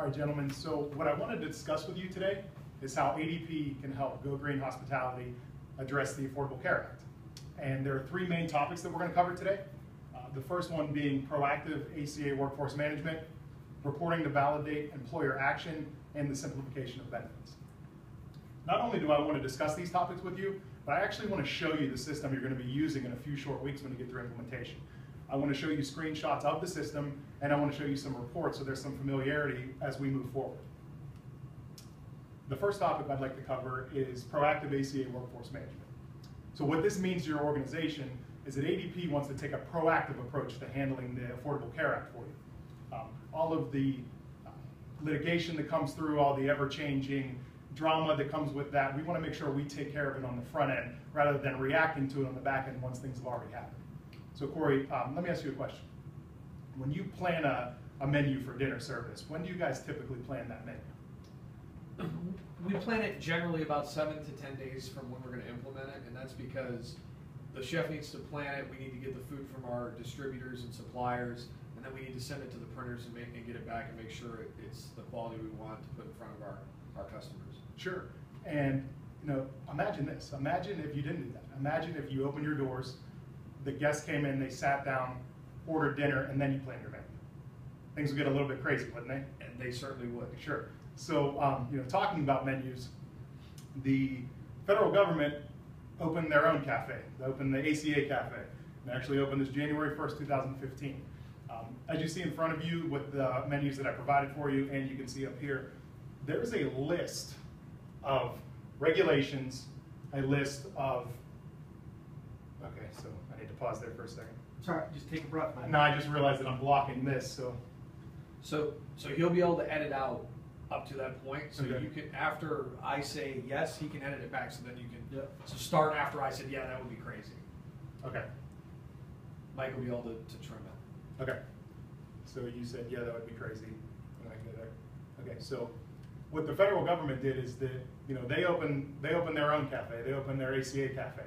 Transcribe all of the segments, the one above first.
All right, gentlemen, so what I wanted to discuss with you today is how ADP can help Go Green Hospitality address the Affordable Care Act. And there are three main topics that we're going to cover today. The first one being proactive ACA workforce management, reporting to validate employer action, and the simplification of benefits. Not only do I want to discuss these topics with you, but I actually want to show you the system you're going to be using in a few short weeks when you get through implementation. I want to show you screenshots of the system, and I want to show you some reports so there's some familiarity as we move forward. The first topic I'd like to cover is proactive ACA workforce management. So what this means to your organization is that ADP wants to take a proactive approach to handling the Affordable Care Act for you. All of the litigation that comes through, all the ever-changing drama that comes with that, we want to make sure we take care of it on the front end rather than reacting to it on the back end once things have already happened. So Corey, let me ask you a question. When you plan a menu for dinner service, when do you guys typically plan that menu? We plan it generally about 7 to 10 days from when we're going to implement it, and that's because the chef needs to plan it, we need to get the food from our distributors and suppliers, and then we need to send it to the printers and get it back and make sure it's the quality we want to put in front of our customers. Sure, and imagine this. Imagine if you didn't do that. Imagine if you opened your doors, the guests came in, they sat down, ordered dinner, and then you planned your menu. Things would get a little bit crazy, wouldn't they? And they certainly would. Sure. So, talking about menus, the federal government opened their own cafe. They opened the ACA cafe. They actually opened this January 1st, 2015. As you see in front of you with the menus that I provided for you, and you can see up here, there's a list of regulations, a list of, okay, so I need to pause there for a second. Sorry, just take a breath. No, I just realized that I'm blocking this, So he'll be able to edit out up to that point. So okay. you can, after I say yes, he can edit it back. So then you can. Yep. So start after I said yeah, that would be crazy. Okay. Mike will be able to trim it. Okay. So you said yeah, that would be crazy. And I get it. Okay. So what the federal government did is that they opened their own cafe. They opened their ACA cafe,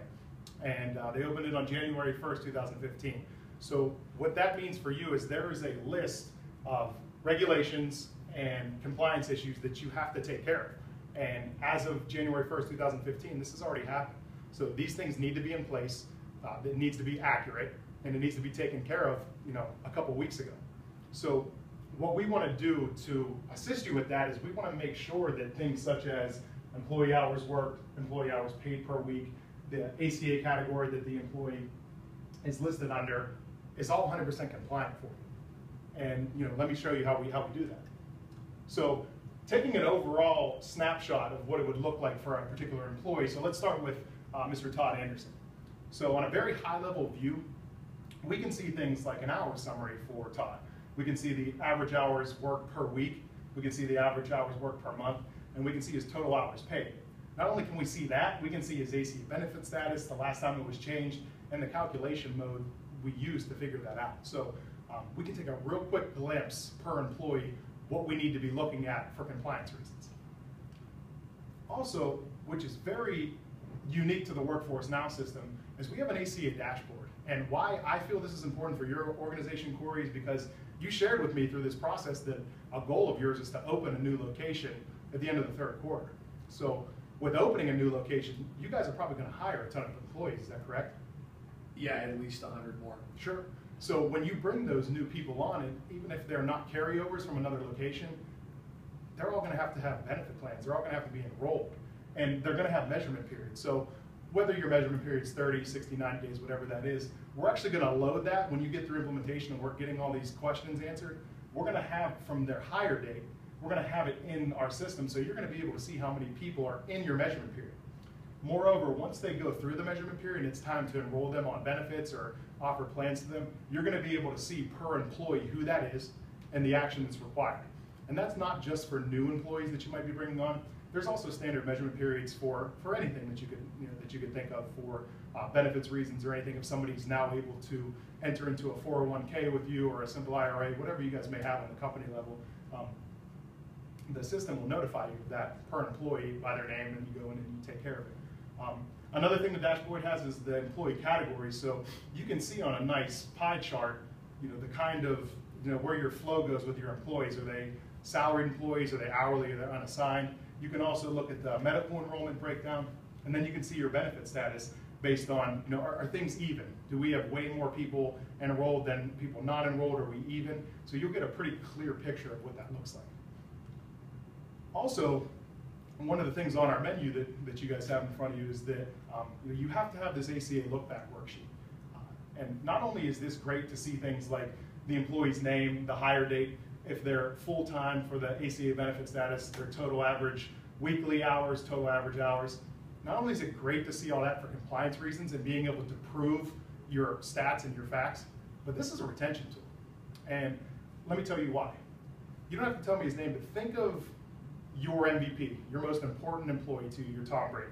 and they opened it on January 1st, 2015. So what that means for you is there is a list of regulations and compliance issues that you have to take care of. And as of January 1st, 2015, this has already happened. So these things need to be in place, it needs to be accurate, and it needs to be taken care of a couple weeks ago. So what we want to do to assist you with that is we want to make sure that things such as employee hours worked, employee hours paid per week, the ACA category that the employee is listed under is all 100% compliant for you. And let me show you how we do that. So taking an overall snapshot of what it would look like for a particular employee, so let's start with Mr. Todd Anderson. So on a very high level view, we can see things like an hour summary for Todd. We can see the average hours worked per week, we can see the average hours worked per month, and we can see his total hours paid. Not only can we see that, we can see his ACA benefit status, the last time it was changed, and the calculation mode we use to figure that out. So we can take a real quick glimpse per employee what we need to be looking at for compliance reasons. Also, which is very unique to the Workforce Now system, is we have an ACA dashboard. And why I feel this is important for your organization, Corey, is because you shared with me through this process that a goal of yours is to open a new location at the end of the third quarter. So with opening a new location, you guys are probably going to hire a ton of employees, is that correct? Yeah, at least 100 more. Sure. So when you bring those new people on, and even if they're not carryovers from another location, they're all going to have benefit plans. They're all going to have to be enrolled. And they're going to have measurement periods. So whether your measurement period is 30, 60, 90 days, whatever that is, we're actually going to load that when you get through implementation and we're getting all these questions answered. We're going to have from their hire date, we're going to have it in our system. So you're going to be able to see how many people are in your measurement period. Moreover, once they go through the measurement period and it's time to enroll them on benefits or offer plans to them, you're going to be able to see per employee who that is and the action that's required. And that's not just for new employees that you might be bringing on. There's also standard measurement periods for anything that you could think of for benefits reasons or anything. If somebody's now able to enter into a 401k with you or a simple IRA, whatever you guys may have on the company level, the system will notify you of that per employee by their name, and you go in and you take care of it. Another thing the dashboard has is the employee categories. So you can see on a nice pie chart, the kind of where your flow goes with your employees. Are they salaried employees, are they hourly, are they unassigned. You can also look at the medical enrollment breakdown, and then you can see your benefit status based on, are things even? Do we have way more people enrolled than people not enrolled? Are we even? So you'll get a pretty clear picture of what that looks like. Also, one of the things on our menu that you guys have in front of you is that you have to have this ACA look back worksheet. And not only is this great to see things like the employee's name, the hire date, if they're full-time for the ACA benefit status, their total average weekly hours, total average hours. Not only is it great to see all that for compliance reasons and being able to prove your stats and your facts, but this is a retention tool. And let me tell you why. You don't have to tell me his name, but think of your MVP, your most important employee to you, your Tom Brady.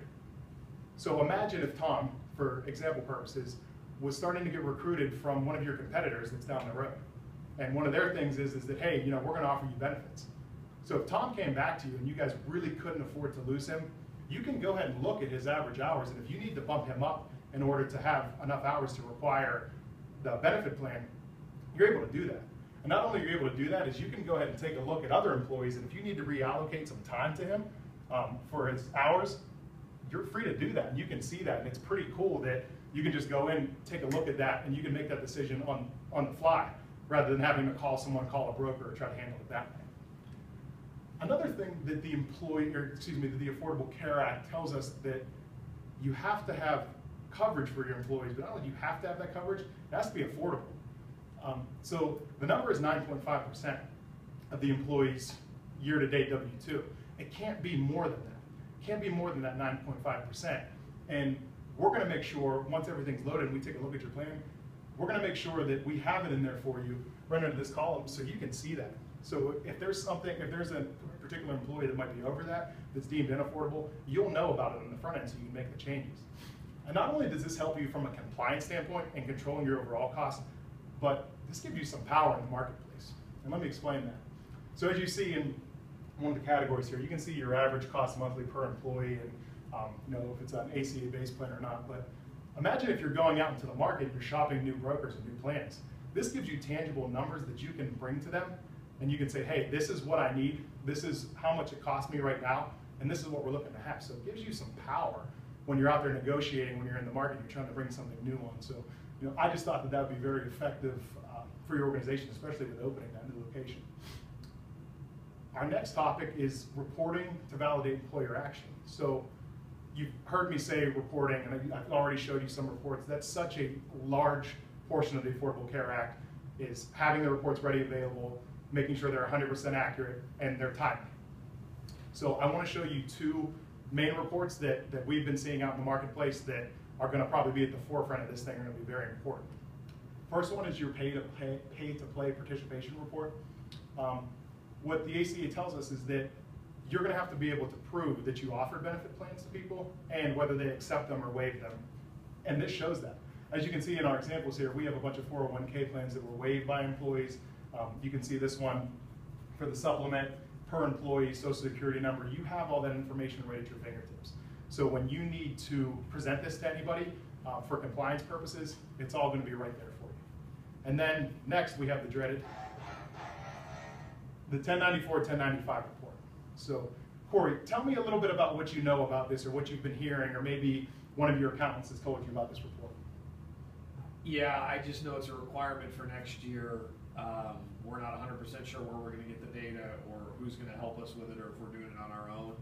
So imagine if Tom, for example purposes, was starting to get recruited from one of your competitors that's down the road. And one of their things is that, hey, we're going to offer you benefits. So if Tom came back to you and you guys really couldn't afford to lose him, you can go ahead and look at his average hours, and if you need to bump him up in order to have enough hours to require the benefit plan, you're able to do that. And not only are you able to do that, is you can go ahead and take a look at other employees, and if you need to reallocate some time to him for his hours, you're free to do that, and you can see that, and it's pretty cool that you can just go in, take a look at that, and you can make that decision on the fly, rather than having to call a broker, or try to handle it that way. Another thing that the Affordable Care Act tells us that you have to have coverage for your employees, but not only do you have to have that coverage, it has to be affordable. So the number is 9.5% of the employees year-to-date W-2. It can't be more than that. It can't be more than that 9.5%. And we're going to make sure, once everything's loaded and we take a look at your plan, we're going to make sure that we have it in there for you, right under this column, so you can see that. So if there's a particular employee that might be over that's deemed unaffordable, you'll know about it on the front end so you can make the changes. And not only does this help you from a compliance standpoint and controlling your overall costs, but this gives you some power in the marketplace. And let me explain that. So as you see in one of the categories here, you can see your average cost monthly per employee, and if it's an ACA-based plan or not. But imagine if you're going out into the market and you're shopping new brokers and new plans. This gives you tangible numbers that you can bring to them, and you can say, hey, this is what I need, this is how much it costs me right now, and this is what we're looking to have. So it gives you some power when you're out there negotiating, when you're in the market, you're trying to bring something new on. So I just thought that would be very effective for your organization, especially with opening that new location. Our next topic is reporting to validate employer action. So you've heard me say reporting, and I've already showed you some reports. That's such a large portion of the Affordable Care Act, is having the reports ready, available, making sure they're 100% accurate, and they're timely. So I want to show you two main reports that we've been seeing out in the marketplace that are going to probably be at the forefront of this thing, are going to be very important. First one is your pay-to-play participation report. What the ACA tells us is that you're going to have to be able to prove that you offered benefit plans to people and whether they accept them or waive them. And this shows that. As you can see in our examples here, we have a bunch of 401k plans that were waived by employees. You can see this one for the supplement, per employee, social security number. You have all that information right at your fingertips. So when you need to present this to anybody for compliance purposes, it's all going to be right there for you. And then next we have the dreaded, the 1094, 1095 report. So Corey, tell me a little bit about what you know about this, or what you've been hearing, or maybe one of your accountants has told you about this report. Yeah, I just know it's a requirement for next year. We're not 100% sure where we're going to get the data, or who's going to help us with it, or if we're doing it on our own.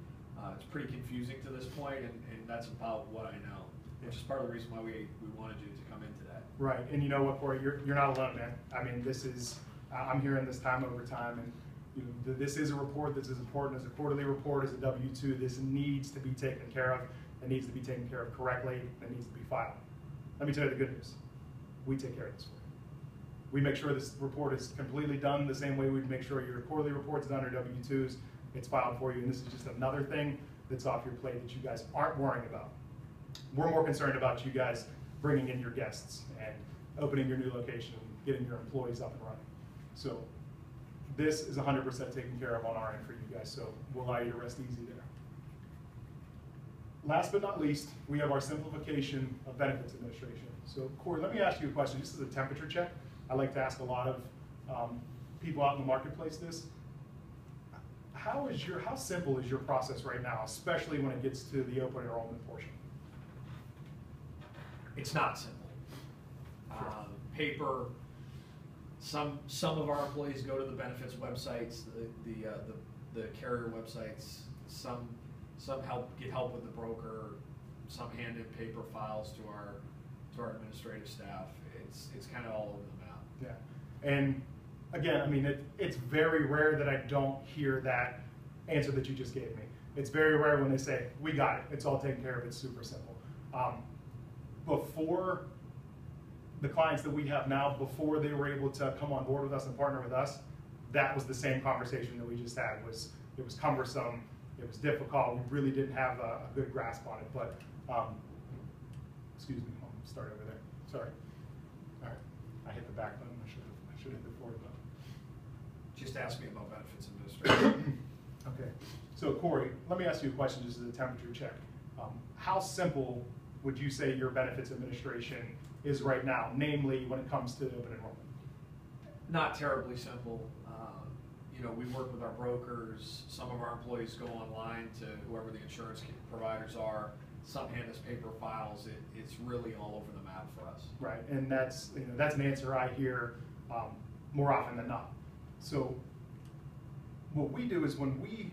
It's pretty confusing to this point, and that's about what I know, which is part of the reason why we wanted you to come in today. Right, and you know what, Corey, you're not alone, man. I mean, this is, I'm hearing this time over time, and this is a report that's as important as a quarterly report, as a W-2. This needs to be taken care of. It needs to be taken care of correctly. It needs to be filed. Let me tell you the good news. We take care of this for you. We make sure this report is completely done the same way we'd make sure your quarterly report's done, or W-2s. It's filed for you, and this is just another thing that's off your plate that you guys aren't worrying about. We're more concerned about you guys bringing in your guests and opening your new location and getting your employees up and running. So this is 100% taken care of on our end for you guys, so we'll allow you to rest easy there. Last but not least, we have our simplification of benefits administration. So Corey, let me ask you a question. This is a temperature check. I like to ask a lot of people out in the marketplace this. how simple is your process right now, especially when it gets to the open enrollment portion? It's not simple. Paper. Some of our employees go to the benefits websites, the carrier websites. Some get help with the broker. Some hand in paper files to our administrative staff. It's kind of all over the map. Yeah, and again, I mean, it's very rare that I don't hear that answer that you just gave me. It's very rare when they say, "We got it. It's all taken care of. It's super simple." Before the clients that we have now, before they were able to come on board with us and partner with us, that was the same conversation that we just had. It was cumbersome, it was difficult, we really didn't have a good grasp on it. But, excuse me, I'll start over there. Sorry. All right, I hit the back button. I should hit the forward button. Just ask me about benefits administration. Okay, so Corey, let me ask you a question just as a temperature check. How simple would you say your benefits administration is right now, namely when it comes to open enrollment? Not terribly simple. We work with our brokers. Some of our employees go online to whoever the insurance providers are. Some hand us paper files. It's really all over the map for us. Right, and that's an answer I hear more often than not. So what we do is when we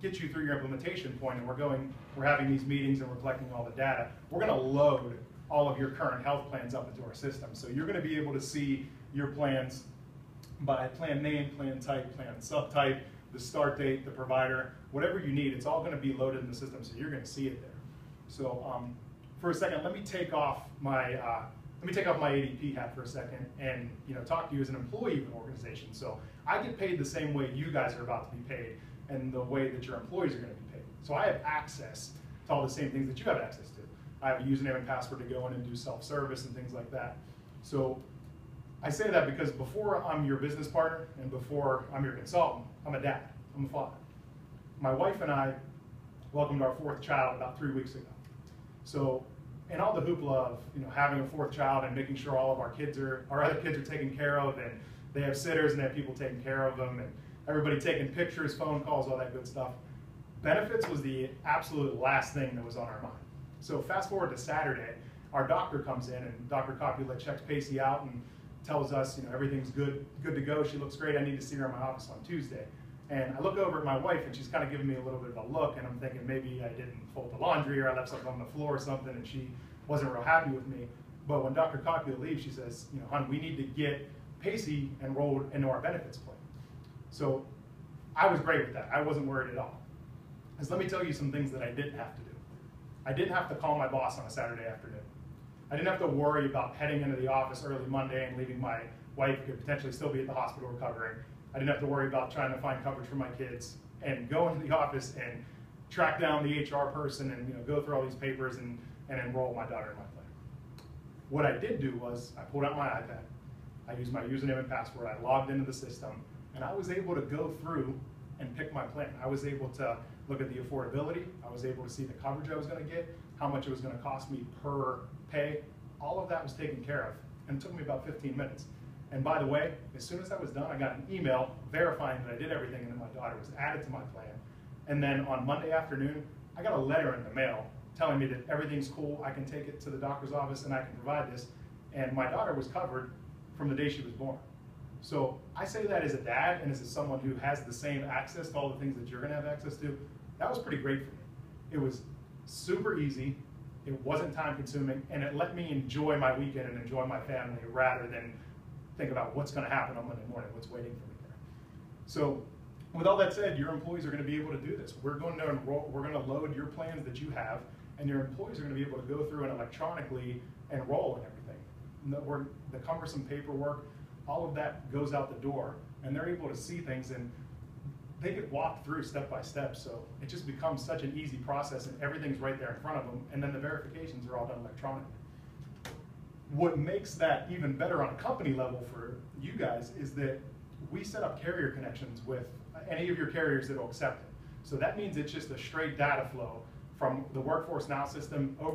get you through your implementation point and we're having these meetings and we're collecting all the data, we're going to load all of your current health plans up into our system. So you're going to be able to see your plans by plan name, plan type, plan subtype, the start date, the provider, whatever you need. It's all going to be loaded in the system, so you're going to see it there. So for a second, let me take off my ADP hat for a second and talk to you as an employee of an organization. So I get paid the same way you guys are about to be paid and the way that your employees are going to be paid. So I have access to all the same things that you have access to. I have a username and password to go in and do self-service and things like that. So I say that because before I'm your business partner and before I'm your consultant, I'm a dad, I'm a father. My wife and I welcomed our fourth child about 3 weeks ago. So in all the hoopla of having a fourth child and making sure all of our other kids are taken care of, and they have sitters and they have people taking care of them, and everybody taking pictures, phone calls, all that good stuff, benefits was the absolute last thing that was on our mind. So fast forward to Saturday, our doctor comes in and Dr. Copula checks Pacey out and tells us, everything's good to go. She looks great. I need to see her in my office on Tuesday. And I look over at my wife and she's kind of giving me a little bit of a look, and I'm thinking maybe I didn't fold the laundry or I left something on the floor or something, and she wasn't real happy with me. But when Dr. Copula leaves, she says, hon, we need to get Pacey enrolled into our benefits plan. So I was great with that. I wasn't worried at all. Because let me tell you some things that I didn't have to do. I didn't have to call my boss on a Saturday afternoon. I didn't have to worry about heading into the office early Monday and leaving my wife, who could potentially still be at the hospital recovering. I didn't have to worry about trying to find coverage for my kids and go into the office and track down the HR person and go through all these papers and enroll my daughter in my plan. What I did do was I pulled out my iPad, I used my username and password, I logged into the system, and I was able to go through and pick my plan. I was able to look at the affordability, I was able to see the coverage I was going to get, how much it was going to cost me per pay. All of that was taken care of, and it took me about 15 minutes. And by the way, as soon as that was done, I got an email verifying that I did everything and that my daughter was added to my plan. And then on Monday afternoon, I got a letter in the mail telling me that everything's cool, I can take it to the doctor's office and I can provide this. And my daughter was covered from the day she was born. So I say that as a dad and as someone who has the same access to all the things that you're gonna have access to. That was pretty great for me. It was super easy, it wasn't time consuming, and it let me enjoy my weekend and enjoy my family rather than think about what's gonna happen on Monday morning, what's waiting for me there. So with all that said, your employees are gonna be able to do this. We're gonna load your plans that you have, and your employees are gonna be able to go through and electronically enroll in everything. The cumbersome paperwork, all of that goes out the door, and they're able to see things and they get walked through step by step. So it just becomes such an easy process, and everything's right there in front of them, and then the verifications are all done electronically. What makes that even better on a company level for you guys is that we set up carrier connections with any of your carriers that will accept it. So that means it's just a straight data flow from the Workforce Now system over